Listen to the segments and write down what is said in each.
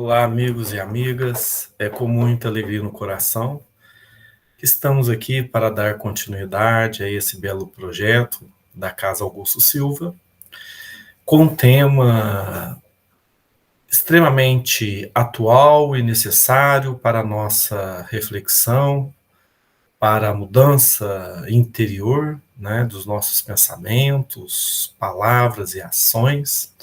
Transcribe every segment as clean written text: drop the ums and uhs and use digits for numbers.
Olá, amigos e amigas. É com muita alegria no coração que estamos aqui para dar continuidade a esse belo projeto da Casa Augusto Silva, com um tema extremamente atual e necessário para a nossa reflexão, para a mudança interior, né, dos nossos pensamentos, palavras e ações.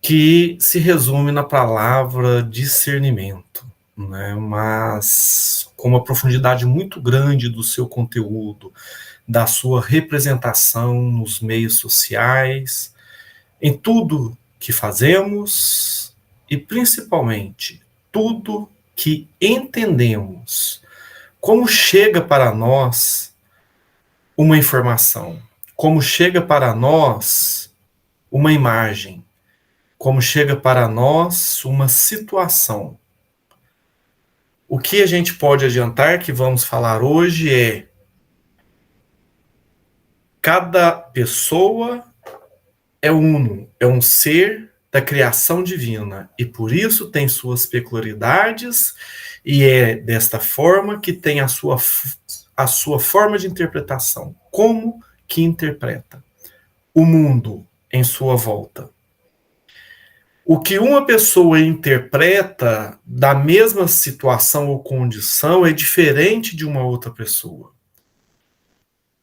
Que se resume na palavra discernimento, né? Mas com uma profundidade muito grande do seu conteúdo, da sua representação nos meios sociais, em tudo que fazemos e principalmente tudo que entendemos. Como chega para nós uma informação, como chega para nós uma imagem, como chega para nós uma situação. O que a gente pode adiantar que vamos falar hoje é: cada pessoa é uno, é um ser da criação divina e por isso tem suas peculiaridades e é desta forma que tem a sua forma de interpretação. Como que interpreta o mundo em sua volta? O que uma pessoa interpreta da mesma situação ou condição é diferente de uma outra pessoa.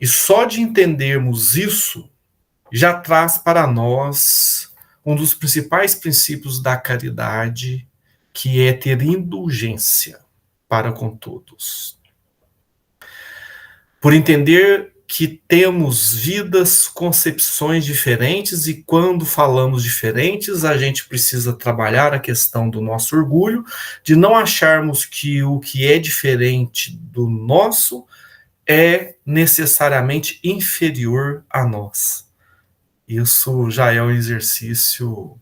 E só de entendermos isso já traz para nós um dos principais princípios da caridade, que é ter indulgência para com todos. Por entender que temos vidas, concepções diferentes e quando falamos diferentes, a gente precisa trabalhar a questão do nosso orgulho, de não acharmos que o que é diferente do nosso é necessariamente inferior a nós. Isso já é um exercício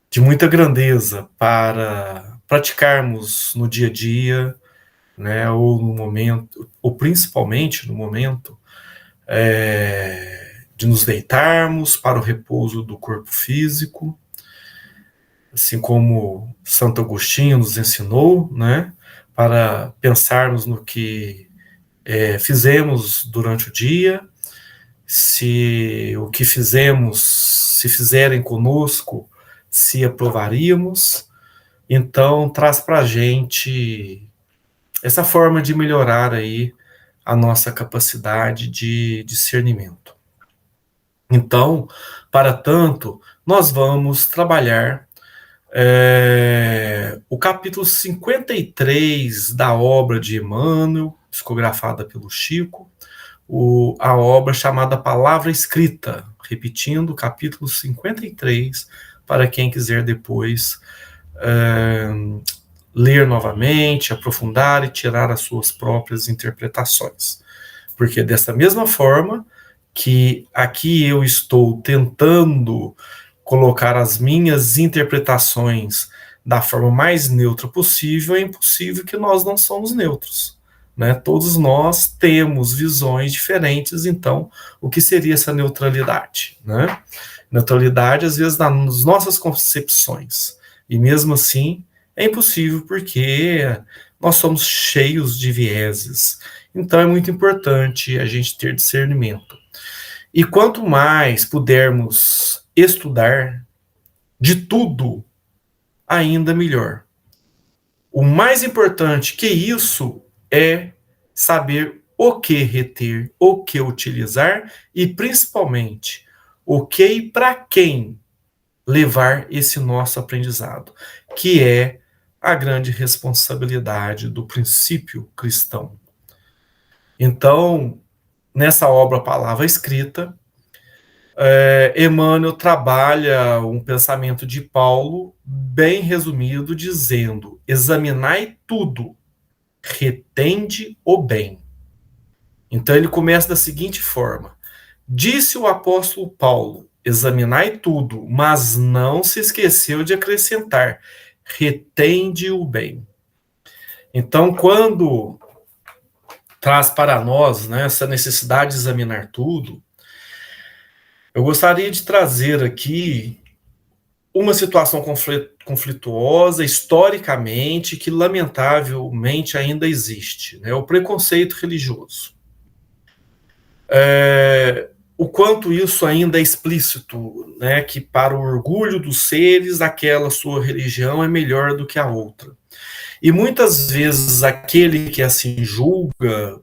de muita grandeza para praticarmos no dia a dia, né, ou no momento, ou principalmente no momento de nos deitarmos para o repouso do corpo físico, assim como Santo Agostinho nos ensinou, né, para pensarmos no que fizemos durante o dia, se o que fizemos, se fizerem conosco, se aprovaríamos. Então, traz para a gente essa forma de melhorar aí a nossa capacidade de discernimento. Então, para tanto, nós vamos trabalhar o capítulo 53 da obra de Emmanuel, psicografada pelo Chico, a obra chamada Palavra Escrita, repetindo, capítulo 53, para quem quiser depois ler novamente, aprofundar e tirar as suas próprias interpretações. Porque dessa mesma forma que aqui eu estou tentando colocar as minhas interpretações da forma mais neutra possível, é impossível que nós não somos neutros, né? Todos nós temos visões diferentes, então o que seria essa neutralidade, né? Neutralidade, às vezes, nas nossas concepções, e mesmo assim é impossível porque nós somos cheios de vieses. Então é muito importante a gente ter discernimento. E quanto mais pudermos estudar de tudo, ainda melhor. O mais importante que isso é saber o que reter, o que utilizar e, principalmente, o que e para quem levar esse nosso aprendizado, que é a grande responsabilidade do princípio cristão. Então, nessa obra Palavra Escrita, Emmanuel trabalha um pensamento de Paulo bem resumido, dizendo: examinai tudo, retende o bem. Então ele começa da seguinte forma: disse o apóstolo Paulo, examinai tudo, mas não se esqueceu de acrescentar: retende o bem. Então, quando traz para nós, né, essa necessidade de examinar tudo, eu gostaria de trazer aqui uma situação conflituosa, historicamente, que lamentavelmente ainda existe, né? O preconceito religioso. O quanto isso ainda é explícito, né? Que para o orgulho dos seres, aquela sua religião é melhor do que a outra. E muitas vezes aquele que assim julga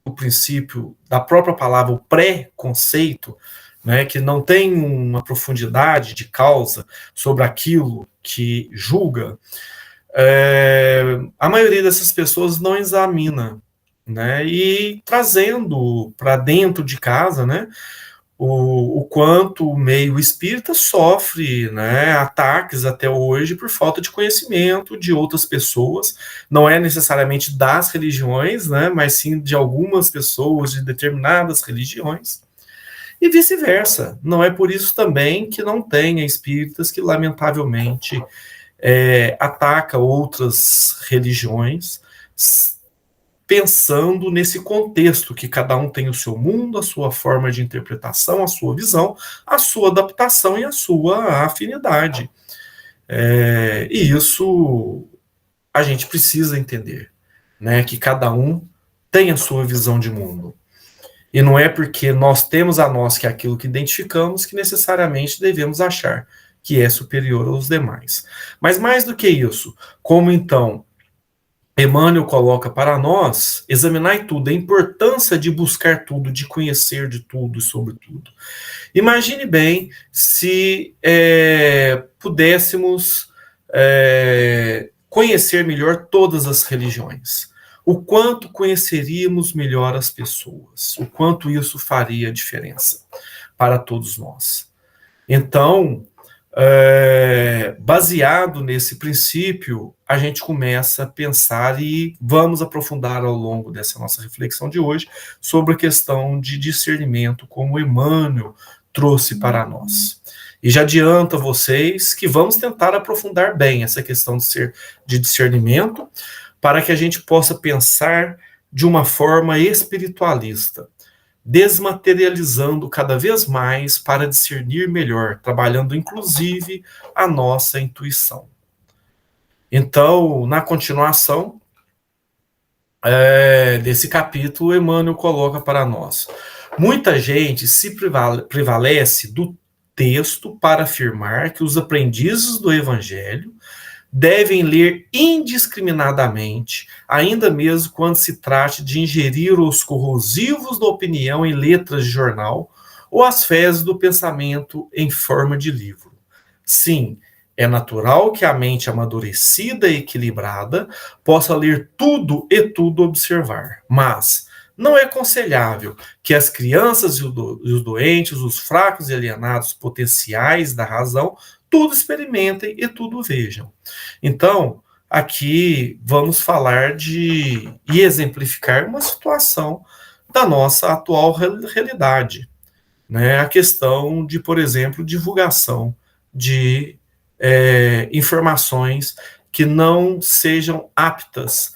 o princípio da própria palavra, o pré-conceito, né, que não tem uma profundidade de causa sobre aquilo que julga, a maioria dessas pessoas não examina, né, e trazendo para dentro de casa, né, o quanto o meio espírita sofre, né, ataques até hoje por falta de conhecimento de outras pessoas, não é necessariamente das religiões, né, mas sim de algumas pessoas de determinadas religiões, e vice-versa. Não é por isso também que não tenha espíritas que, lamentavelmente, ataca outras religiões, pensando nesse contexto, que cada um tem o seu mundo, a sua forma de interpretação, a sua visão, a sua adaptação e a sua afinidade. E isso a gente precisa entender, né? Que cada um tem a sua visão de mundo. E não é porque nós temos a nós, que é aquilo que identificamos, que necessariamente devemos achar que é superior aos demais. Mas mais do que isso, como então Emmanuel coloca para nós, examinar tudo, a importância de buscar tudo, de conhecer de tudo e sobre tudo. Imagine bem se pudéssemos conhecer melhor todas as religiões. O quanto conheceríamos melhor as pessoas, o quanto isso faria diferença para todos nós. Então, baseado nesse princípio, a gente começa a pensar e vamos aprofundar ao longo dessa nossa reflexão de hoje sobre a questão de discernimento, como Emmanuel trouxe para nós. E já adianto a vocês que vamos tentar aprofundar bem essa questão de discernimento, para que a gente possa pensar de uma forma espiritualista, desmaterializando cada vez mais para discernir melhor, trabalhando inclusive a nossa intuição. Então, na continuação desse capítulo, Emmanuel coloca para nós: muita gente se prevalece do texto para afirmar que os aprendizes do Evangelho devem ler indiscriminadamente, ainda mesmo quando se trate de ingerir os corrosivos da opinião em letras de jornal ou as fezes do pensamento em forma de livro. Sim, é natural que a mente amadurecida e equilibrada possa ler tudo e tudo observar, mas não é aconselhável que as crianças e os doentes, os fracos e alienados potenciais da razão, tudo experimentem e tudo vejam. Então, aqui vamos falar e exemplificar uma situação da nossa atual realidade, né? A questão de, por exemplo, divulgação de informações que não sejam aptas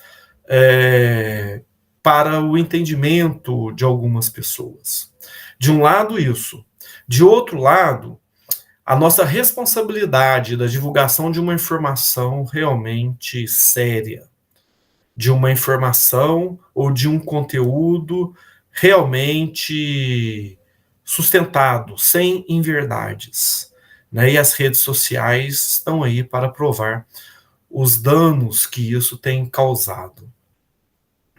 para o entendimento de algumas pessoas. De um lado, isso. De outro lado, a nossa responsabilidade da divulgação de uma informação realmente séria, de uma informação ou de um conteúdo realmente sustentado, sem inverdades, né? E as redes sociais estão aí para provar os danos que isso tem causado,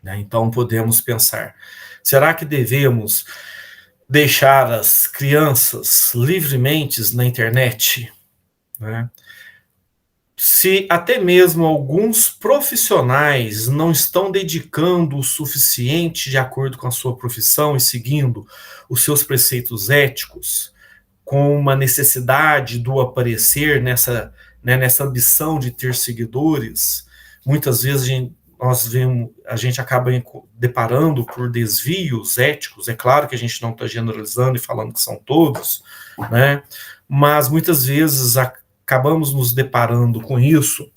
né? Então podemos pensar, será que devemos deixar as crianças livremente na internet, né? Se até mesmo alguns profissionais não estão dedicando o suficiente de acordo com a sua profissão e seguindo os seus preceitos éticos, com uma necessidade do aparecer nessa ambição de ter seguidores, muitas vezes a gente acaba deparando por desvios éticos. É claro que a gente não está generalizando e falando que são todos, né? Mas muitas vezes acabamos nos deparando com isso.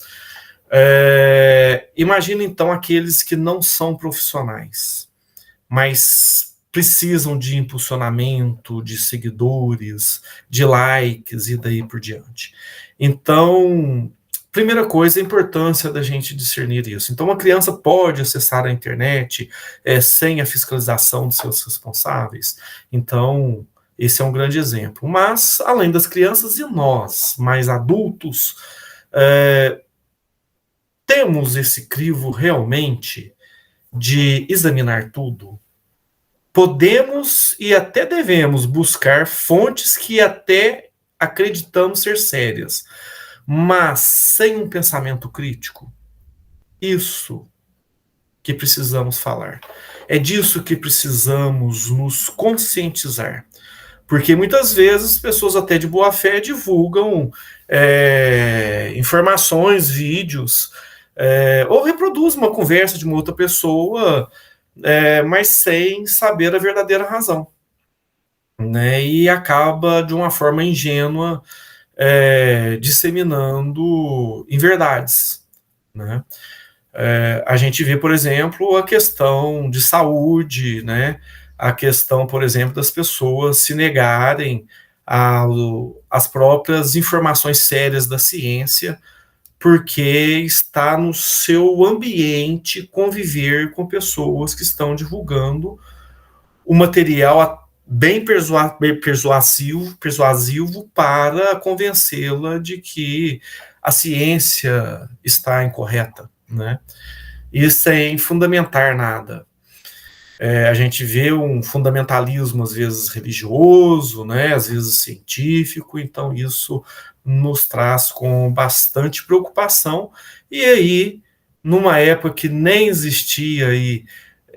Imagina então aqueles que não são profissionais, mas precisam de impulsionamento, de seguidores, de likes e daí por diante. Então, primeira coisa, a importância da gente discernir isso. Então, uma criança pode acessar a internet sem a fiscalização dos seus responsáveis. Então, esse é um grande exemplo. Mas, além das crianças e nós, mais adultos, temos esse crivo realmente de examinar tudo? Podemos e até devemos buscar fontes que até acreditamos ser sérias, mas sem um pensamento crítico. Isso que precisamos falar. É disso que precisamos nos conscientizar. Porque muitas vezes pessoas até de boa fé divulgam informações, vídeos, ou reproduzem uma conversa de uma outra pessoa, mas sem saber a verdadeira razão, né? E acaba de uma forma ingênua disseminando inverdades, né? A gente vê, por exemplo, a questão de saúde, né? A questão, por exemplo, das pessoas se negarem às próprias informações sérias da ciência, porque está no seu ambiente conviver com pessoas que estão divulgando o material bem persuasivo para convencê-la de que a ciência está incorreta, né? E sem fundamentar nada. A gente vê um fundamentalismo, às vezes, religioso, né? Às vezes científico, então isso nos traz com bastante preocupação. E aí, numa época que nem existia aí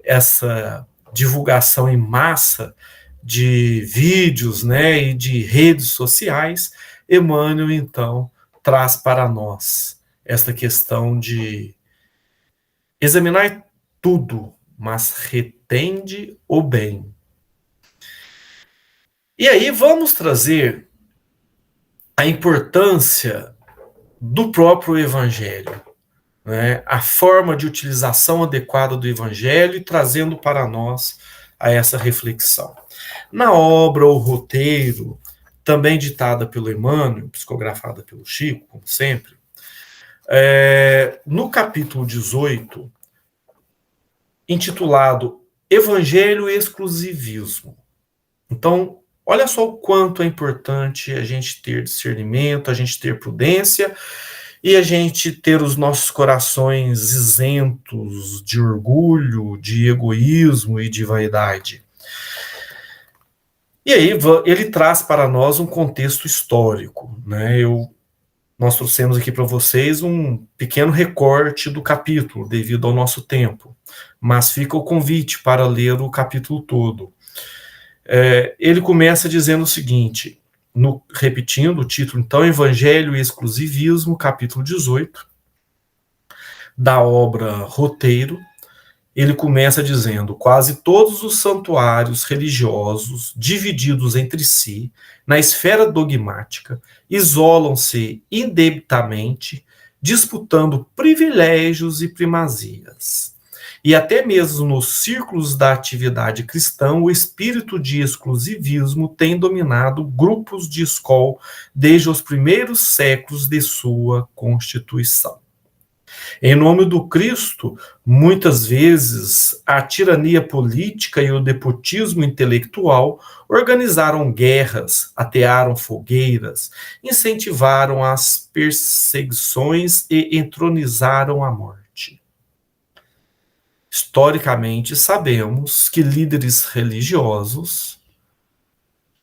essa divulgação em massa de vídeos, né, e de redes sociais, Emmanuel, então, traz para nós esta questão de examinar tudo, mas retende o bem. E aí vamos trazer a importância do próprio Evangelho, né, a forma de utilização adequada do Evangelho e trazendo para nós a essa reflexão. Na obra O Roteiro, também ditada pelo Emmanuel, psicografada pelo Chico, como sempre, no capítulo 18, intitulado Evangelho e Exclusivismo. Então, olha só o quanto é importante a gente ter discernimento, a gente ter prudência e a gente ter os nossos corações isentos de orgulho, de egoísmo e de vaidade. E aí ele traz para nós um contexto histórico, né? Nós trouxemos aqui para vocês um pequeno recorte do capítulo, devido ao nosso tempo, mas fica o convite para ler o capítulo todo. Ele começa dizendo o seguinte, repetindo o título, então, Evangelho e Exclusivismo, capítulo 18, da obra Roteiro. Ele começa dizendo: quase todos os santuários religiosos, divididos entre si, na esfera dogmática, isolam-se indebitamente, disputando privilégios e primazias. E até mesmo nos círculos da atividade cristã, o espírito de exclusivismo tem dominado grupos de escola desde os primeiros séculos de sua constituição. Em nome do Cristo, muitas vezes a tirania política e o despotismo intelectual organizaram guerras, atearam fogueiras, incentivaram as perseguições e entronizaram a morte. Historicamente, sabemos que líderes religiosos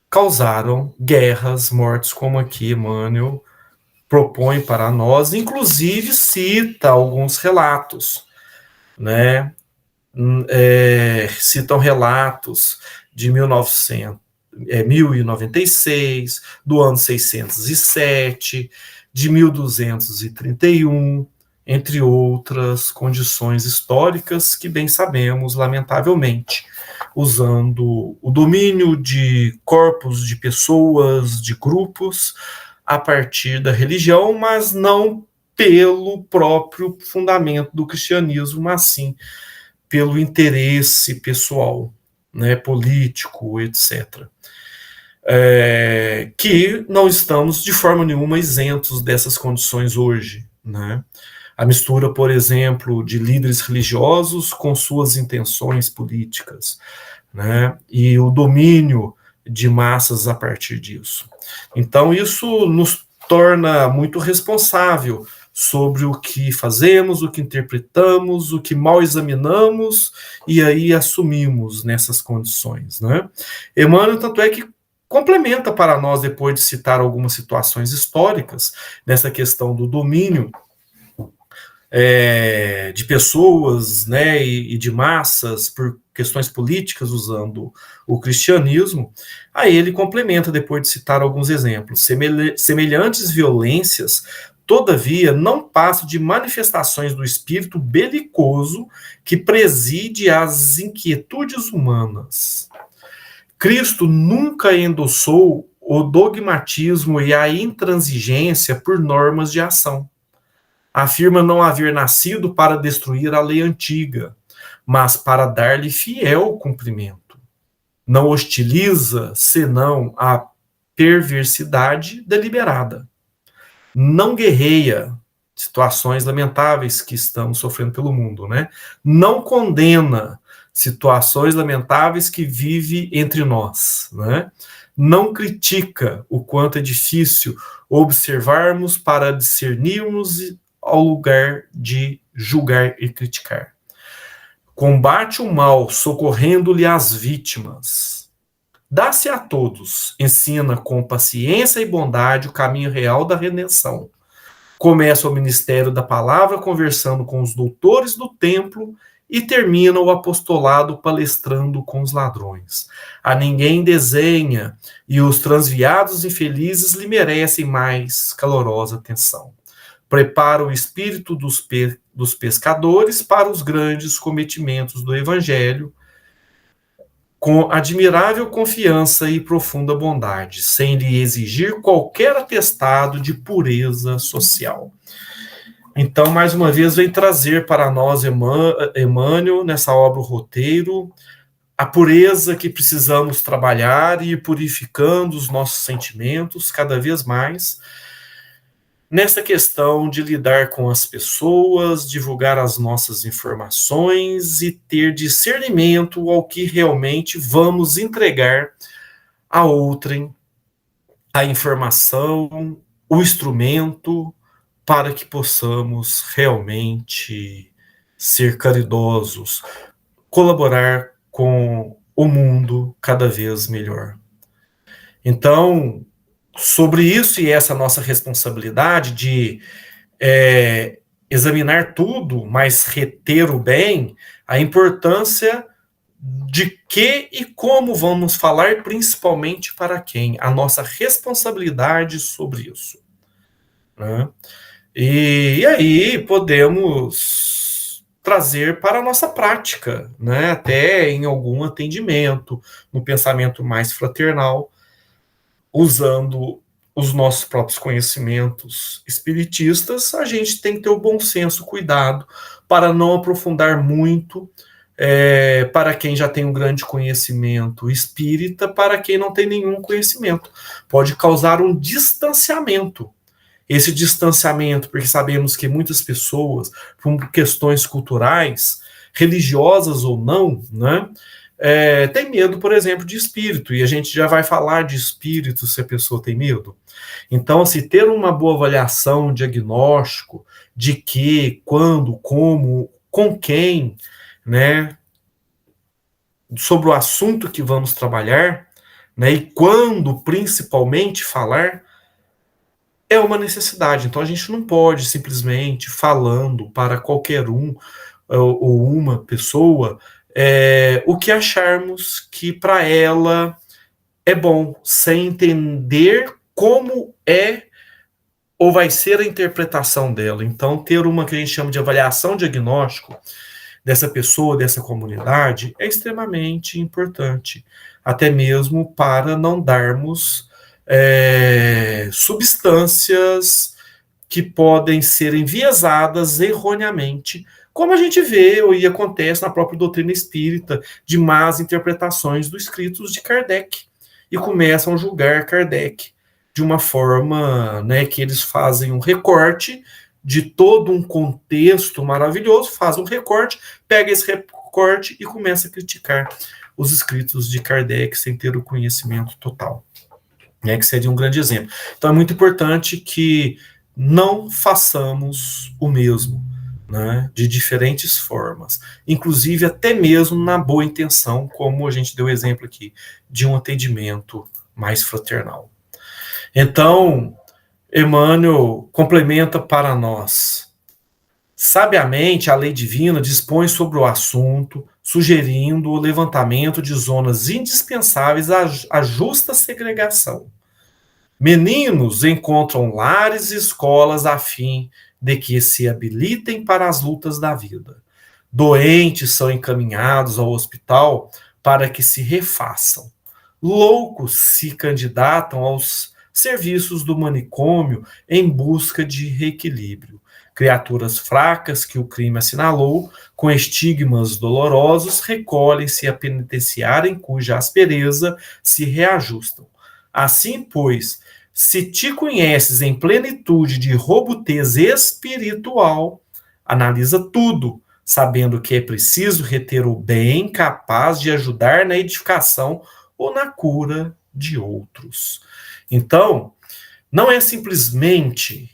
causaram guerras, mortes, como aqui Emmanuel propõe para nós, inclusive cita alguns relatos, né? Citam relatos de 1096, do ano 607, de 1231, entre outras condições históricas que bem sabemos, lamentavelmente, usando o domínio de corpos de pessoas, de grupos, a partir da religião, mas não pelo próprio fundamento do cristianismo, mas sim pelo interesse pessoal. né, político, etc. Que não estamos de forma nenhuma isentos dessas condições hoje, né? A mistura, por exemplo, de líderes religiosos com suas intenções políticas, né? E o domínio de massas a partir disso. Então, isso nos torna muito responsável sobre o que fazemos, o que interpretamos, o que mal examinamos e aí assumimos nessas condições, né? Emmanuel, tanto é que complementa para nós, depois de citar algumas situações históricas, nessa questão do domínio de pessoas, né, e de massas por questões políticas usando o cristianismo. Aí ele complementa, depois de citar alguns exemplos. Semelhantes violências, todavia, não passam de manifestações do espírito belicoso que preside as inquietudes humanas. Cristo nunca endossou o dogmatismo e a intransigência por normas de ação. Afirma não haver nascido para destruir a lei antiga, mas para dar-lhe fiel cumprimento. Não hostiliza, senão a perversidade deliberada. Não guerreia, situações lamentáveis que estamos sofrendo pelo mundo, né? Não condena situações lamentáveis que vive entre nós, né? Não critica o quanto é difícil observarmos para discernirmos ao lugar de julgar e criticar. Combate o mal, socorrendo-lhe as vítimas. Dá-se a todos, ensina com paciência e bondade o caminho real da redenção. Começa o ministério da palavra conversando com os doutores do templo e termina o apostolado palestrando com os ladrões. A ninguém desenha e os transviados infelizes lhe merecem mais calorosa atenção. Prepara o espírito dos pescadores para os grandes cometimentos do evangelho, com admirável confiança e profunda bondade, sem lhe exigir qualquer atestado de pureza social. Então, mais uma vez, vem trazer para nós, Emmanuel, nessa obra O Roteiro, a pureza que precisamos trabalhar e ir purificando os nossos sentimentos cada vez mais, nessa questão de lidar com as pessoas, divulgar as nossas informações e ter discernimento ao que realmente vamos entregar a outrem, a informação, o instrumento, para que possamos realmente ser caridosos, colaborar com o mundo cada vez melhor. Então, sobre isso e essa nossa responsabilidade de examinar tudo, mas reter o bem, a importância de que e como vamos falar, principalmente para quem, a nossa responsabilidade sobre isso, né? E aí podemos trazer para a nossa prática, né? Até em algum atendimento, no pensamento mais fraternal, usando os nossos próprios conhecimentos espiritistas, a gente tem que ter o bom senso, cuidado, para não aprofundar muito para quem já tem um grande conhecimento espírita, para quem não tem nenhum conhecimento. Pode causar um distanciamento. Esse distanciamento, porque sabemos que muitas pessoas, por questões culturais, religiosas ou não, né, tem medo, por exemplo, de espírito, e a gente já vai falar de espírito se a pessoa tem medo. Então, assim, ter uma boa avaliação, um diagnóstico de que, quando, como, com quem, né, sobre o assunto que vamos trabalhar, né, e quando, principalmente, falar, é uma necessidade. Então, a gente não pode simplesmente falando para qualquer um ou uma pessoa o que acharmos que para ela é bom, sem entender como é ou vai ser a interpretação dela. Então, ter uma que a gente chama de avaliação diagnóstico dessa pessoa, dessa comunidade, é extremamente importante, até mesmo para não darmos substâncias que podem ser enviesadas erroneamente como a gente vê e acontece na própria doutrina espírita, de más interpretações dos escritos de Kardec, e começam a julgar Kardec de uma forma, né, que eles fazem um recorte de todo um contexto maravilhoso, faz um recorte, pega esse recorte e começa a criticar os escritos de Kardec sem ter o conhecimento total, né, que seria um grande exemplo. Então é muito importante que não façamos o mesmo, né, de diferentes formas, inclusive até mesmo na boa intenção, como a gente deu exemplo aqui, de um atendimento mais fraternal. Então, Emmanuel complementa para nós. Sabiamente, a lei divina dispõe sobre o assunto, sugerindo o levantamento de zonas indispensáveis à justa segregação. Meninos encontram lares e escolas a fim de que se habilitem para as lutas da vida. Doentes são encaminhados ao hospital para que se refaçam. Loucos se candidatam aos serviços do manicômio em busca de reequilíbrio. Criaturas fracas que o crime assinalou, com estigmas dolorosos, recolhem-se a penitenciária em cuja aspereza se reajustam. Assim, pois, se te conheces em plenitude de robustez espiritual, analisa tudo, sabendo que é preciso reter o bem capaz de ajudar na edificação ou na cura de outros. Então, não é simplesmente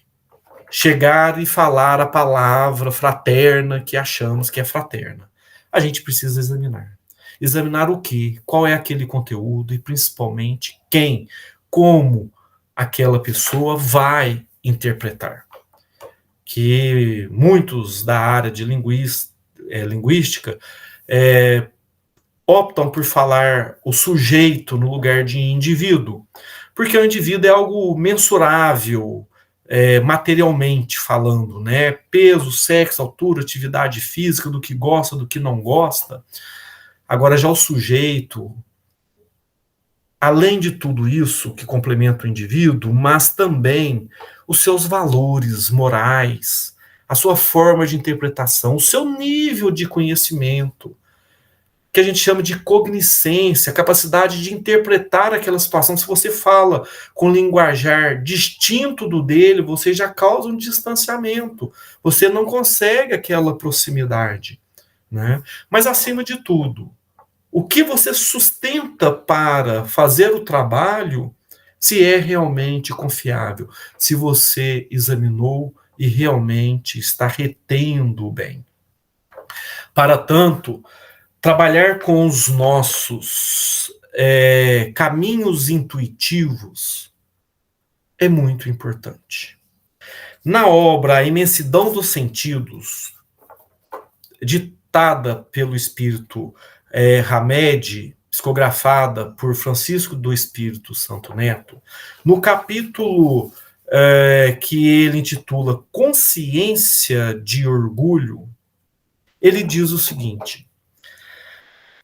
chegar e falar a palavra fraterna que achamos que é fraterna. A gente precisa examinar. Examinar o quê? Qual é aquele conteúdo e, principalmente, quem, como aquela pessoa vai interpretar. Que muitos da área de linguística optam por falar o sujeito no lugar de indivíduo, porque o indivíduo é algo mensurável, materialmente falando, né? Peso, sexo, altura, atividade física, do que gosta, do que não gosta. Agora, já o sujeito, além de tudo isso que complementa o indivíduo, mas também os seus valores morais, a sua forma de interpretação, o seu nível de conhecimento, que a gente chama de cogniscência, a capacidade de interpretar aquela situação. Se você fala com linguajar distinto do dele, você já causa um distanciamento, você não consegue aquela proximidade, né? Mas, acima de tudo, o que você sustenta para fazer o trabalho, se é realmente confiável, se você examinou e realmente está retendo bem. Para tanto, trabalhar com os nossos caminhos intuitivos é muito importante. Na obra A Imensidão dos Sentidos, ditada pelo espírito Hamed, psicografada por Francisco do Espírito Santo Neto, no capítulo que ele intitula Consciência de Orgulho, ele diz o seguinte: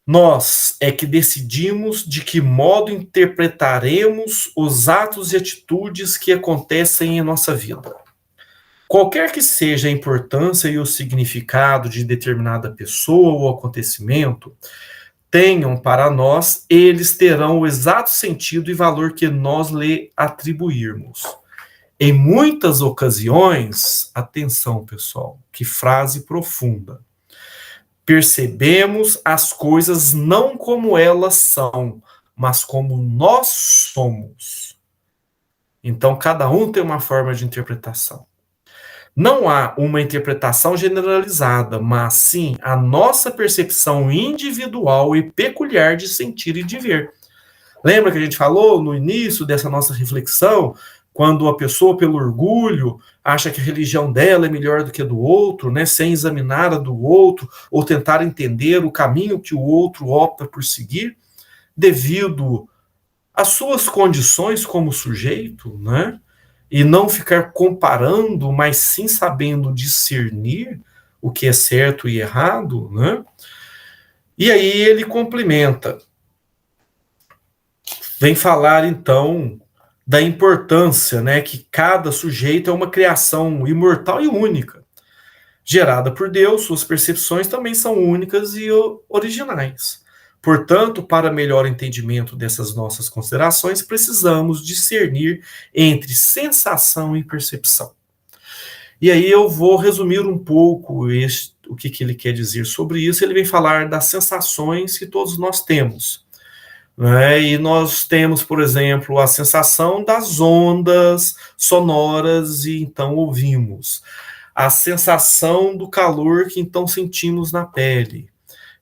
nós é que decidimos de que modo interpretaremos os atos e atitudes que acontecem em nossa vida. Qualquer que seja a importância e o significado de determinada pessoa ou acontecimento, tenham para nós, eles terão o exato sentido e valor que nós lhe atribuirmos. Em muitas ocasiões, atenção pessoal, que frase profunda, percebemos as coisas não como elas são, mas como nós somos. Então, cada um tem uma forma de interpretação. Não há uma interpretação generalizada, mas sim a nossa percepção individual e peculiar de sentir e de ver. Lembra que a gente falou no início dessa nossa reflexão, quando a pessoa, pelo orgulho, acha que a religião dela é melhor do que a do outro, né, sem examinar a do outro, ou tentar entender o caminho que o outro opta por seguir, devido às suas condições como sujeito, né? E não ficar comparando, mas sim sabendo discernir o que é certo e errado, né? E aí ele complementa. Vem falar, então, da importância, né, que cada sujeito é uma criação imortal e única. Gerada por Deus, suas percepções também são únicas e originais. Portanto, para melhor entendimento dessas nossas considerações, precisamos discernir entre sensação e percepção. E aí eu vou resumir um pouco o que ele quer dizer sobre isso. Ele vem falar das sensações que todos nós temos. Né? E nós temos, por exemplo, a sensação das ondas sonoras e então ouvimos. A sensação do calor que então sentimos na pele,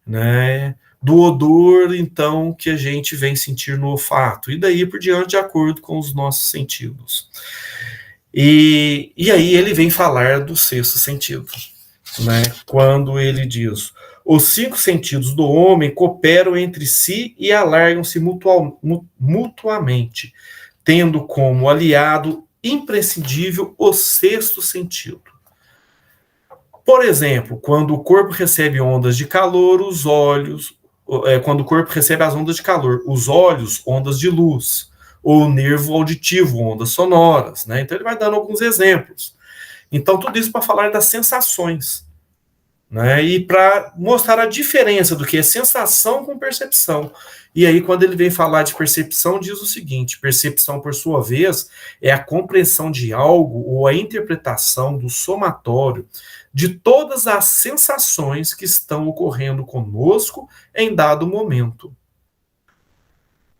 né? Do odor, então, que a gente vem sentir no olfato, e daí por diante, de acordo com os nossos sentidos. E aí ele vem falar do sexto sentido, né? Quando ele diz: os 5 sentidos do homem cooperam entre si e alargam-se mutuamente, tendo como aliado imprescindível o sexto sentido. Por exemplo, quando o corpo recebe ondas de calor, os olhos, quando o corpo recebe as ondas de calor, os olhos, ondas de luz, ou o nervo auditivo, ondas sonoras, né? Então ele vai dando alguns exemplos. Então tudo isso para falar das sensações, né? E para mostrar a diferença do que é sensação com percepção. E aí, quando ele vem falar de percepção, diz o seguinte: percepção, por sua vez, é a compreensão de algo ou a interpretação do somatório de todas as sensações que estão ocorrendo conosco em dado momento,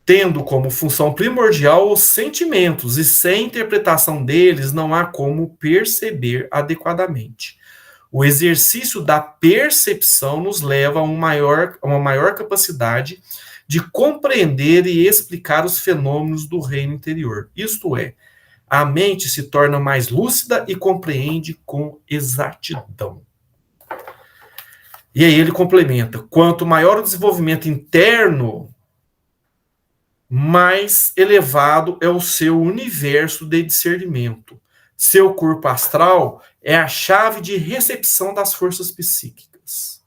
tendo como função primordial os sentimentos, e sem interpretação deles não há como perceber adequadamente. O exercício da percepção nos leva a uma maior capacidade de compreender e explicar os fenômenos do reino interior. Isto é, a mente se torna mais lúcida e compreende com exatidão. E aí ele complementa: quanto maior o desenvolvimento interno, mais elevado é o seu universo de discernimento. Seu corpo astral é a chave de recepção das forças psíquicas.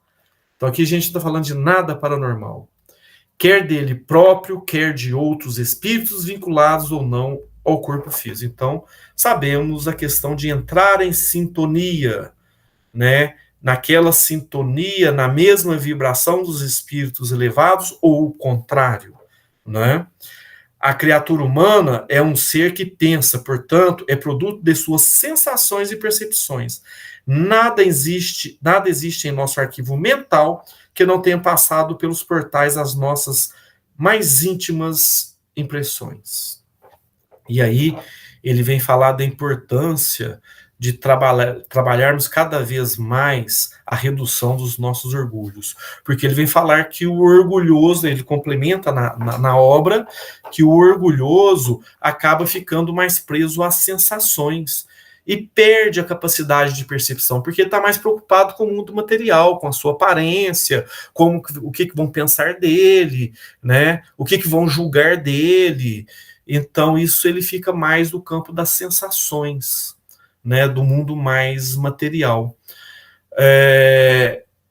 Então aqui a gente não está falando de nada paranormal. Quer dele próprio, quer de outros espíritos vinculados ou não ao corpo físico. Então, sabemos a questão de entrar em sintonia, né? Naquela sintonia, na mesma vibração dos espíritos elevados, ou o contrário, né? A criatura humana é um ser que pensa, portanto, é produto de suas sensações e percepções. Nada existe em nosso arquivo mental que não tenha passado pelos portais das nossas mais íntimas impressões. E aí ele vem falar da importância de trabalharmos cada vez mais a redução dos nossos orgulhos. Porque ele vem falar que o orgulhoso, ele complementa na obra, que o orgulhoso acaba ficando mais preso às sensações e perde a capacidade de percepção, porque ele está mais preocupado com o mundo material, com a sua aparência, com o que vão pensar dele, né? O que vão julgar dele. Então, isso ele fica mais no campo das sensações, né, do mundo mais material.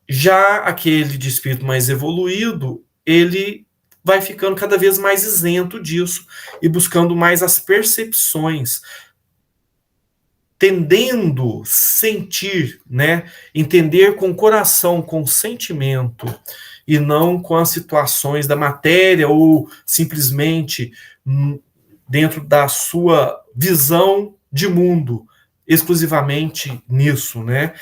Já aquele de espírito mais evoluído, ele vai ficando cada vez mais isento disso e buscando mais as percepções, tendendo sentir, né, entender com o coração, com o sentimento, e não com as situações da matéria ou simplesmente dentro da sua visão de mundo, exclusivamente nisso, né?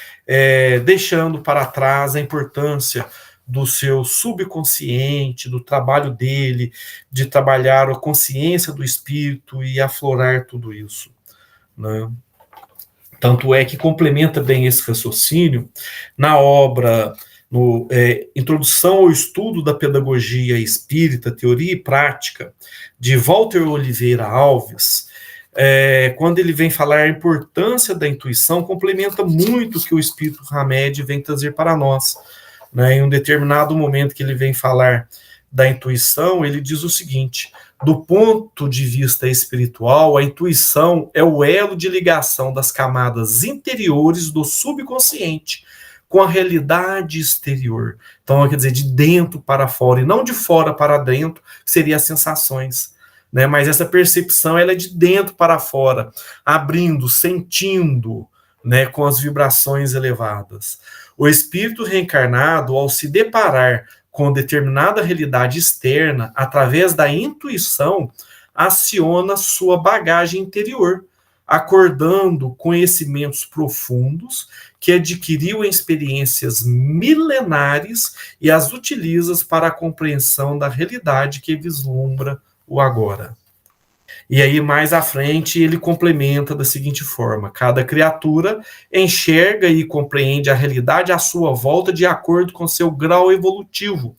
Deixando para trás a importância do seu subconsciente, do trabalho dele, de trabalhar a consciência do espírito e aflorar tudo isso, né? Tanto é que complementa bem esse raciocínio na obra Introdução ao Estudo da Pedagogia Espírita, Teoria e Prática, de Walter Oliveira Alves. Quando ele vem falar a importância da intuição, complementa muito o que o Espírito Hamed vem trazer para nós, né? Em um determinado momento que ele vem falar da intuição, ele diz o seguinte: do ponto de vista espiritual, a intuição é o elo de ligação das camadas interiores do subconsciente com a realidade exterior. Então, quer dizer, de dentro para fora, e não de fora para dentro, que seria as sensações, né? Mas essa percepção, ela é de dentro para fora, abrindo, sentindo, né, com as vibrações elevadas. O espírito reencarnado, ao se deparar com determinada realidade externa, através da intuição, aciona sua bagagem interior, acordando conhecimentos profundos que adquiriu em experiências milenares e as utiliza para a compreensão da realidade que vislumbra o agora. E aí, mais à frente, ele complementa da seguinte forma: cada criatura enxerga e compreende a realidade à sua volta de acordo com seu grau evolutivo,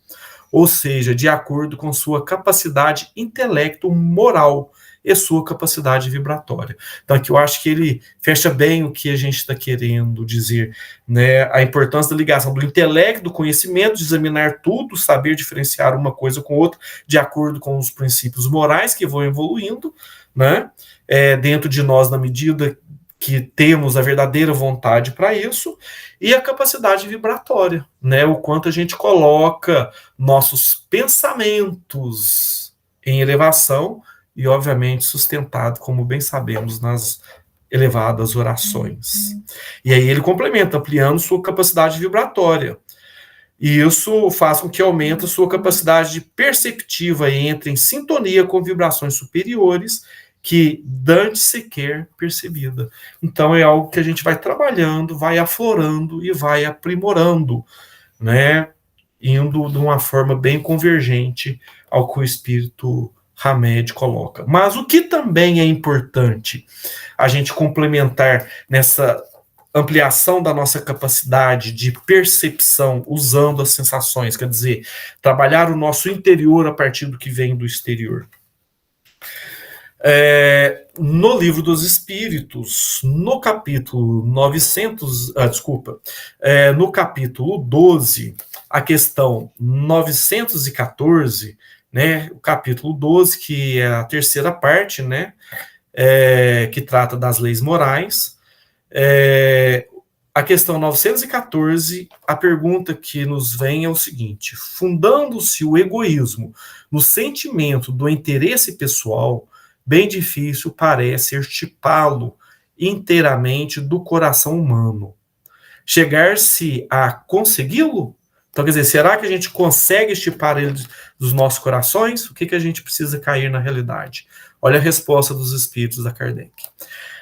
ou seja, de acordo com sua capacidade intelecto-moral e sua capacidade vibratória. Então, aqui eu acho que ele fecha bem o que a gente está querendo dizer, né? A importância da ligação do intelecto, do conhecimento, de examinar tudo, saber diferenciar uma coisa com outra, de acordo com os princípios morais que vão evoluindo, né? Dentro de nós, na medida que temos a verdadeira vontade para isso, e a capacidade vibratória, né? O quanto a gente coloca nossos pensamentos em elevação e, obviamente, sustentado, como bem sabemos, nas elevadas orações. E aí ele complementa, ampliando sua capacidade vibratória. E isso faz com que aumente sua capacidade perceptiva e entre em sintonia com vibrações superiores que dantes sequer percebida. Então é algo que a gente vai trabalhando, vai aflorando e vai aprimorando, né? Indo de uma forma bem convergente ao que o espírito Hamed coloca. Mas o que também é importante a gente complementar nessa ampliação da nossa capacidade de percepção usando as sensações, quer dizer, trabalhar o nosso interior a partir do que vem do exterior. No Livro dos Espíritos, no capítulo 900, no capítulo 12, a questão 914, né, o capítulo 12, que é a terceira parte, né, que trata das leis morais, a questão 914, a pergunta que nos vem é o seguinte: fundando-se o egoísmo no sentimento do interesse pessoal, bem difícil parece extirpá-lo inteiramente do coração humano. Chegar-se a consegui-lo? Então, quer dizer, será que a gente consegue extirpar ele dos nossos corações? O que a gente precisa cair na realidade? Olha a resposta dos espíritos da Kardec.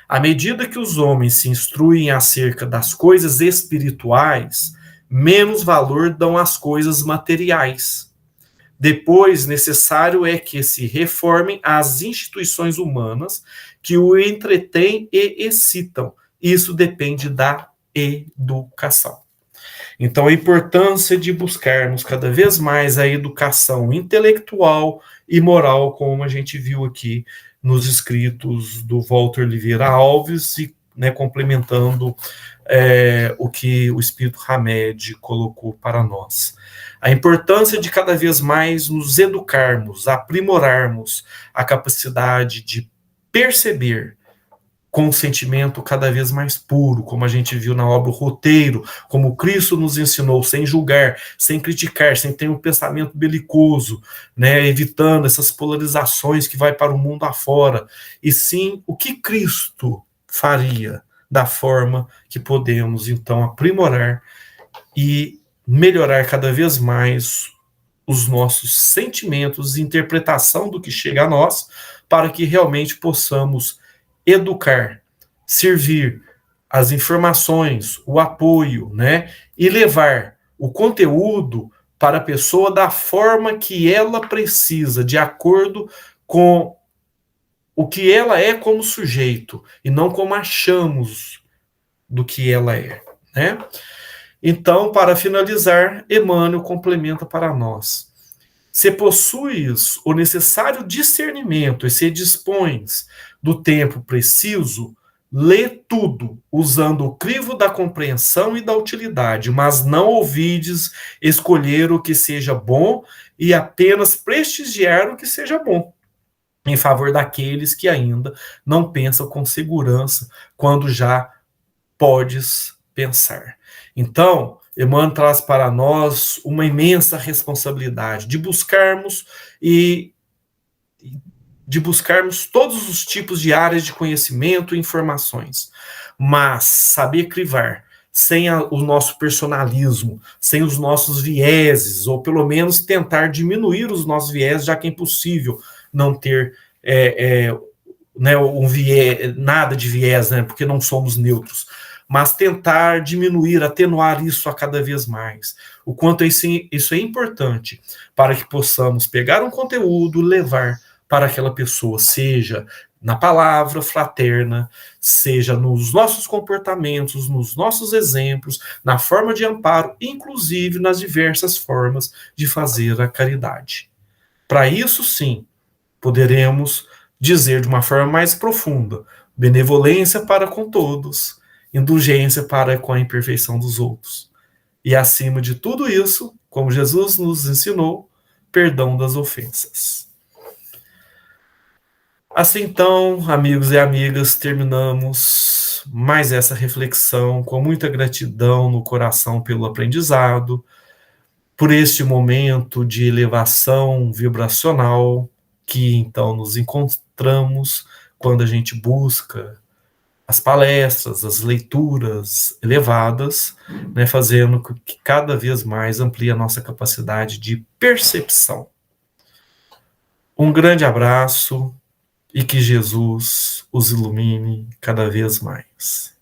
À medida que os homens se instruem acerca das coisas espirituais, menos valor dão às coisas materiais. Depois, necessário é que se reformem as instituições humanas que o entretêm e excitam. Isso depende da educação. Então, a importância de buscarmos cada vez mais a educação intelectual e moral, como a gente viu aqui nos escritos do Walter Oliveira Alves, e, né, complementando o que o Espírito Hamed colocou para nós. A importância de cada vez mais nos educarmos, aprimorarmos a capacidade de perceber com um sentimento cada vez mais puro, como a gente viu na obra O Roteiro, como Cristo nos ensinou, sem julgar, sem criticar, sem ter um pensamento belicoso, né, evitando essas polarizações que vai para o mundo afora, e sim o que Cristo faria da forma que podemos, então, aprimorar e melhorar cada vez mais os nossos sentimentos e interpretação do que chega a nós, para que realmente possamos educar, servir as informações, o apoio, né, e levar o conteúdo para a pessoa da forma que ela precisa, de acordo com o que ela é como sujeito, e não como achamos do que ela é, né? Então, para finalizar, Emmanuel complementa para nós: se possuis o necessário discernimento e se dispões do tempo preciso, lê tudo, usando o crivo da compreensão e da utilidade, mas não ouvides escolher o que seja bom e apenas prestigiar o que seja bom, em favor daqueles que ainda não pensam com segurança, quando já podes pensar. Então, Emmanuel traz para nós uma imensa responsabilidade de buscarmos e de buscarmos todos os tipos de áreas de conhecimento e informações, mas saber crivar, sem o nosso personalismo, sem os nossos vieses, ou pelo menos tentar diminuir os nossos vieses, já que é impossível não ter né, nada de viés, né, porque não somos neutros, mas tentar diminuir, atenuar isso a cada vez mais. O quanto isso é importante para que possamos pegar um conteúdo, levar para aquela pessoa, seja na palavra fraterna, seja nos nossos comportamentos, nos nossos exemplos, na forma de amparo, inclusive nas diversas formas de fazer a caridade. Para isso, sim, poderemos dizer de uma forma mais profunda: benevolência para com todos, indulgência para com a imperfeição dos outros. E acima de tudo isso, como Jesus nos ensinou, perdão das ofensas. Assim então, amigos e amigas, terminamos mais essa reflexão com muita gratidão no coração pelo aprendizado, por este momento de elevação vibracional que então nos encontramos quando a gente busca as palestras, as leituras elevadas, né, fazendo com que cada vez mais amplie a nossa capacidade de percepção. Um grande abraço e que Jesus os ilumine cada vez mais.